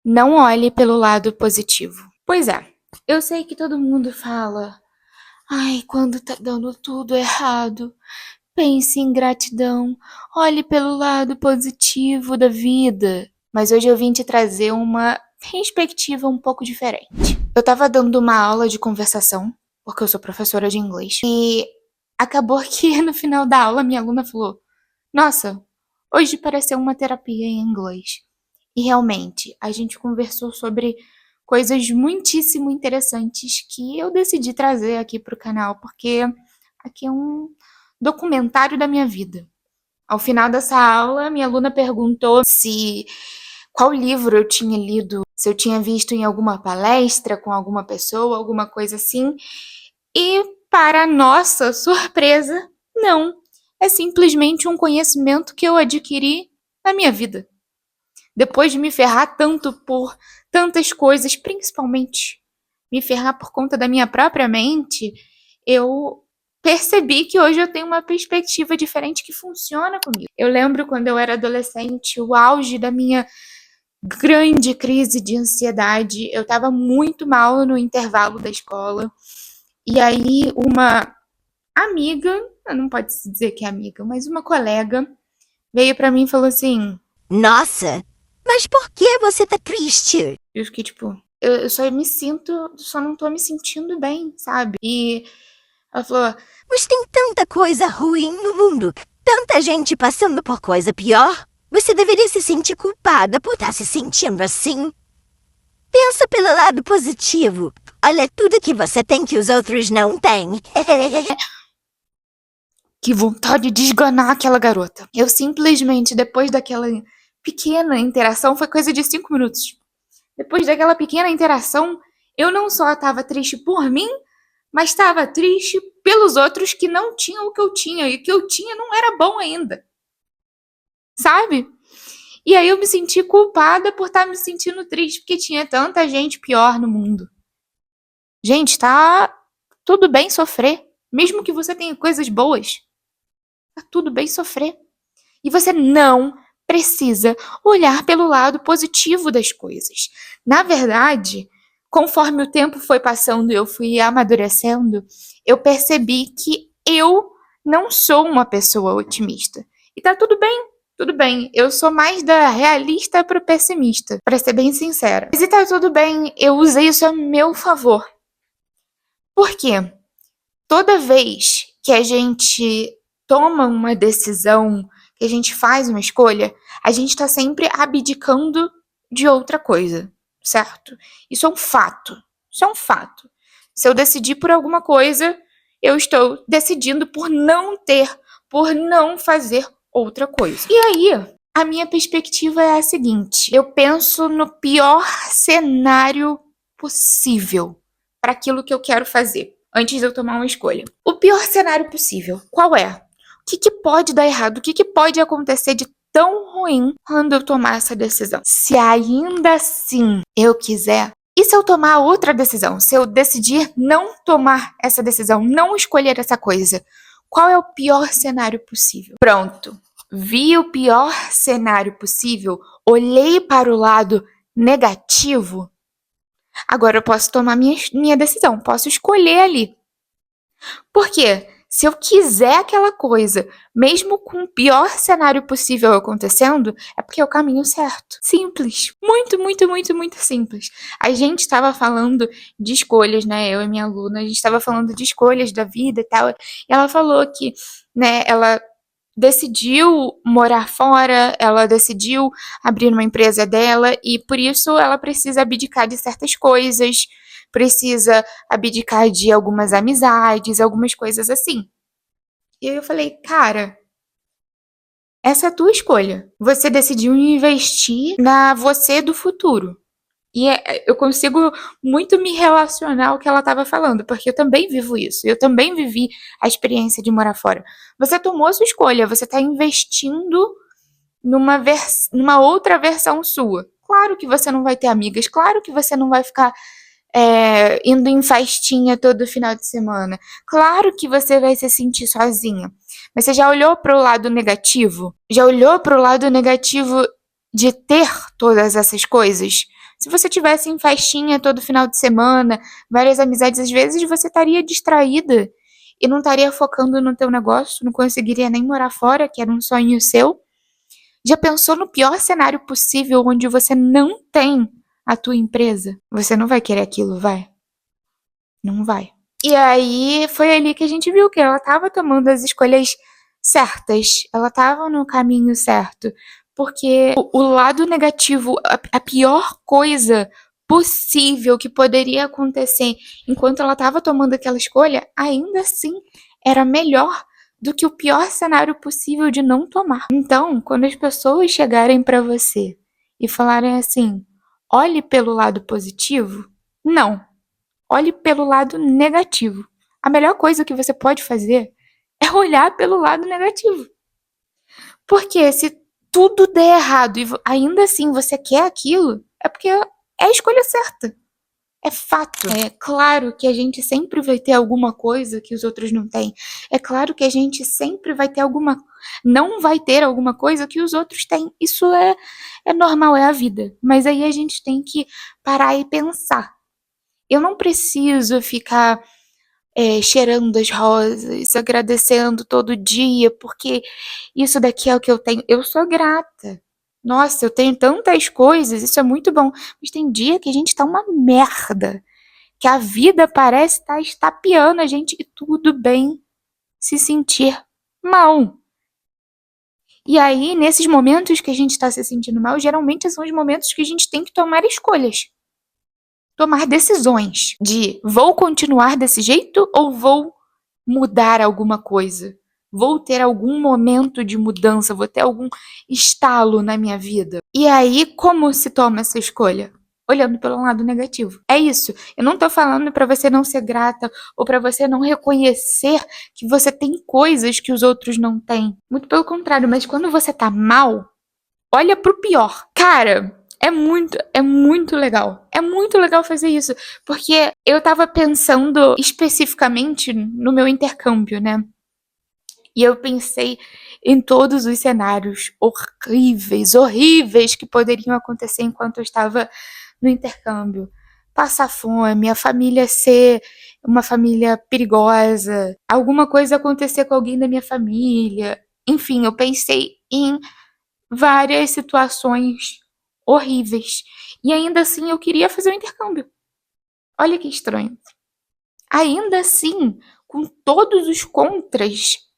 Não olhe pelo lado positivo. Pois é, eu sei que todo mundo fala, ai, quando tá dando tudo errado, pense em gratidão, olhe pelo lado positivo da vida. Mas hoje eu vim te trazer uma perspectiva um pouco diferente. Eu tava dando uma aula de conversação, porque eu sou professora de inglês, e acabou que no final da aula minha aluna falou: Nossa, hoje pareceu uma terapia em inglês. E realmente, a gente conversou sobre coisas muitíssimo interessantes que eu decidi trazer aqui para o canal, porque aqui é um documentário da minha vida. Ao final dessa aula, minha aluna perguntou se qual livro eu tinha lido, se eu tinha visto em alguma palestra com alguma pessoa, alguma coisa assim. E, para nossa surpresa, não. É simplesmente um conhecimento que eu adquiri na minha vida. Depois de me ferrar tanto por tantas coisas, principalmente me ferrar por conta da minha própria mente, eu percebi que hoje eu tenho uma perspectiva diferente que funciona comigo. Eu lembro quando eu era adolescente, o auge da minha grande crise de ansiedade. Eu estava muito mal no intervalo da escola. E aí uma amiga, não pode se dizer que é amiga, mas uma colega veio pra mim e falou assim: Nossa, mas por que você tá triste? Eu fiquei tipo, eu só não tô me sentindo bem, sabe? E ela falou: Mas tem tanta coisa ruim no mundo, tanta gente passando por coisa pior. Você deveria se sentir culpada por estar se sentindo assim. Pensa pelo lado positivo. Olha tudo que você tem que os outros não têm. Que vontade de esganar aquela garota. Eu simplesmente, depois daquela pequena interação, foi coisa de 5 minutos. Depois daquela pequena interação, eu não só estava triste por mim, mas estava triste pelos outros que não tinham o que eu tinha. E o que eu tinha não era bom ainda. Sabe? E aí eu me senti culpada por estar me sentindo triste, porque tinha tanta gente pior no mundo. Gente, tá tudo bem sofrer. Mesmo que você tenha coisas boas, tá tudo bem sofrer. E você não precisa olhar pelo lado positivo das coisas. Na verdade, conforme o tempo foi passando e eu fui amadurecendo, eu percebi que eu não sou uma pessoa otimista. E tá tudo bem. Tudo bem, eu sou mais da realista pro pessimista, pra ser bem sincera. Mas e tá tudo bem, eu usei isso a meu favor. Por quê? Toda vez que a gente toma uma decisão, que a gente faz uma escolha, a gente está sempre abdicando de outra coisa, certo? Isso é um fato. Isso é um fato. Se eu decidir por alguma coisa, eu estou decidindo por não fazer outra coisa. E aí, a minha perspectiva é a seguinte: eu penso no pior cenário possível para aquilo que eu quero fazer antes de eu tomar uma escolha. O pior cenário possível, qual é? O que pode dar errado? O que pode acontecer de tão ruim quando eu tomar essa decisão? Se ainda assim eu quiser, e se eu tomar outra decisão? Se eu decidir não tomar essa decisão, não escolher essa coisa, qual é o pior cenário possível? Pronto. Vi o pior cenário possível, olhei para o lado negativo. Agora eu posso tomar minha decisão, posso escolher ali. Por quê? Se eu quiser aquela coisa, mesmo com o pior cenário possível acontecendo, é porque é o caminho certo. Simples. Muito, muito, muito, muito simples. A gente estava falando de escolhas, né? Eu e minha aluna, a gente estava falando de escolhas da vida e tal. E ela falou que, né, ela decidiu morar fora, ela decidiu abrir uma empresa dela e por isso ela precisa abdicar de certas coisas, precisa abdicar de algumas amizades, algumas coisas assim. E aí eu falei, cara, essa é a tua escolha. Você decidiu investir na você do futuro. E eu consigo muito me relacionar ao que ela estava falando, porque eu também vivo isso. Eu também vivi a experiência de morar fora. Você tomou a sua escolha, você está investindo numa outra versão sua. Claro que você não vai ter amigas, claro que você não vai ficar indo em festinha todo final de semana. Claro que você vai se sentir sozinha. Mas você já olhou para o lado negativo? Já olhou para o lado negativo de ter todas essas coisas? Se você tivesse em festinha todo final de semana, várias amizades, às vezes você estaria distraída e não estaria focando no teu negócio, não conseguiria nem morar fora, que era um sonho seu. Já pensou no pior cenário possível onde você não tem a tua empresa? Você não vai querer aquilo, vai? Não vai. E aí foi ali que a gente viu que ela estava tomando as escolhas certas. Ela estava no caminho certo. Porque o lado negativo, a pior coisa possível que poderia acontecer enquanto ela estava tomando aquela escolha, ainda assim era melhor do que o pior cenário possível de não tomar. Então, quando as pessoas chegarem para você e falarem assim: olhe pelo lado positivo, não. Olhe pelo lado negativo. A melhor coisa que você pode fazer é olhar pelo lado negativo. Porque se tudo der errado e ainda assim você quer aquilo, é porque é a escolha certa. É fato. É claro que a gente sempre vai ter alguma coisa que os outros não têm. É claro que a gente sempre vai ter não vai ter alguma coisa que os outros têm. Isso é normal, é a vida. Mas aí a gente tem que parar e pensar. Eu não preciso ficar cheirando as rosas, agradecendo todo dia, porque isso daqui é o que eu tenho. Eu sou grata. Nossa, eu tenho tantas coisas, isso é muito bom. Mas tem dia que a gente tá uma merda. Que a vida parece estar estapeando a gente e tudo bem se sentir mal. E aí, nesses momentos que a gente está se sentindo mal, geralmente são os momentos que a gente tem que tomar escolhas. Tomar decisões de vou continuar desse jeito ou vou mudar alguma coisa? Vou ter algum momento de mudança, vou ter algum estalo na minha vida. E aí, como se toma essa escolha? Olhando pelo lado negativo. É isso. Eu não tô falando para você não ser grata ou para você não reconhecer que você tem coisas que os outros não têm. Muito pelo contrário, mas quando você tá mal, olha pro pior. Cara, é muito legal. É muito legal fazer isso. Porque eu tava pensando especificamente no meu intercâmbio, né? E eu pensei em todos os cenários horríveis, horríveis que poderiam acontecer enquanto eu estava no intercâmbio. Passar fome, a família ser uma família perigosa, alguma coisa acontecer com alguém da minha família. Enfim, eu pensei em várias situações horríveis. E ainda assim eu queria fazer o intercâmbio. Olha que estranho. Ainda assim, com todos os contras,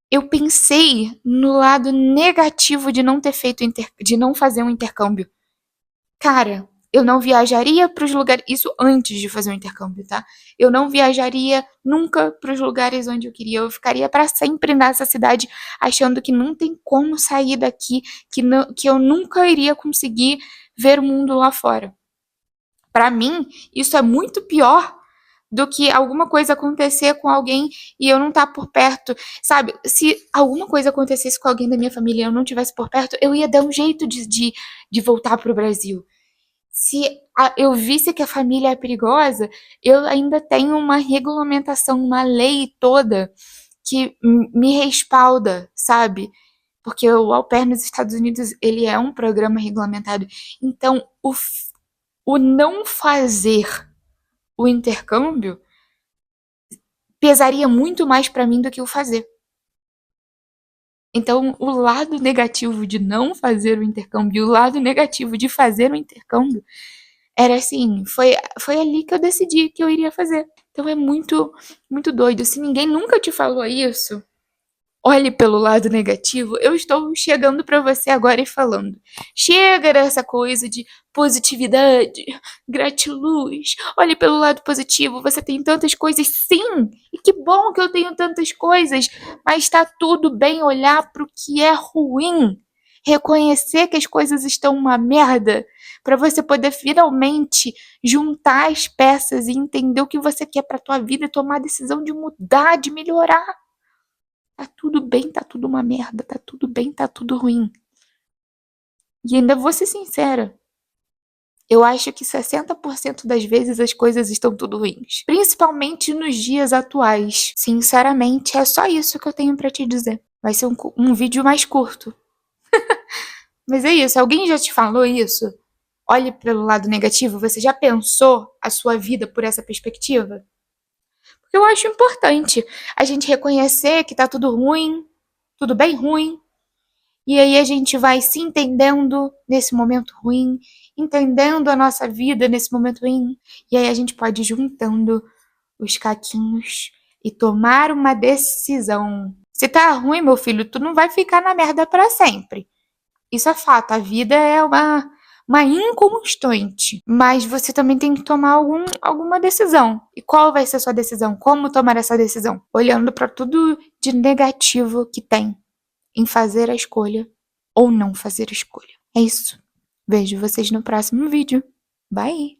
eu pensei no lado negativo de não ter feito de não fazer um intercâmbio. Cara, eu não viajaria para os lugares, isso antes de fazer o intercâmbio, tá? Eu não viajaria nunca para os lugares onde eu queria. Eu ficaria para sempre nessa cidade, achando que não tem como sair daqui, que eu nunca iria conseguir ver o mundo lá fora. Para mim, isso é muito pior do que alguma coisa acontecer com alguém e eu não estar por perto, sabe? Se alguma coisa acontecesse com alguém da minha família e eu não estivesse por perto, eu ia dar um jeito de voltar pro Brasil. Se eu visse que a família é perigosa, eu ainda tenho uma regulamentação, uma lei toda que me respalda, sabe? Porque o Au Pair nos Estados Unidos, ele é um programa regulamentado. Então, o não fazer o intercâmbio pesaria muito mais para mim do que o fazer. Então, o lado negativo de não fazer o intercâmbio e o lado negativo de fazer o intercâmbio era assim, foi ali que eu decidi que eu iria fazer. Então é muito, muito doido. Se ninguém nunca te falou isso, olhe pelo lado negativo. Eu estou chegando para você agora e falando. Chega dessa coisa de positividade, gratiluz. Olhe pelo lado positivo. Você tem tantas coisas, sim. E que bom que eu tenho tantas coisas. Mas está tudo bem olhar para o que é ruim. Reconhecer que as coisas estão uma merda, para você poder finalmente juntar as peças e entender o que você quer para tua vida e tomar a decisão de mudar, de melhorar. Tá tudo bem, tá tudo uma merda, tá tudo bem, tá tudo ruim. E ainda vou ser sincera, eu acho que 60% das vezes as coisas estão tudo ruins. Principalmente nos dias atuais. Sinceramente, é só isso que eu tenho pra te dizer. Vai ser um vídeo mais curto. Mas é isso, alguém já te falou isso? olhe pelo lado negativo. Você já pensou a sua vida por essa perspectiva? Porque eu acho importante a gente reconhecer que tá tudo ruim, tudo bem ruim, e aí a gente vai se entendendo nesse momento ruim, entendendo a nossa vida nesse momento ruim, e aí a gente pode ir juntando os caquinhos e tomar uma decisão. Se tá ruim, meu filho, tu não vai ficar na merda pra sempre. Isso é fato, a vida é uma inconstante, mas você também tem que tomar alguma decisão. E qual vai ser a sua decisão? Como tomar essa decisão? Olhando para tudo de negativo que tem em fazer a escolha ou não fazer a escolha. É isso. Vejo vocês no próximo vídeo. Bye!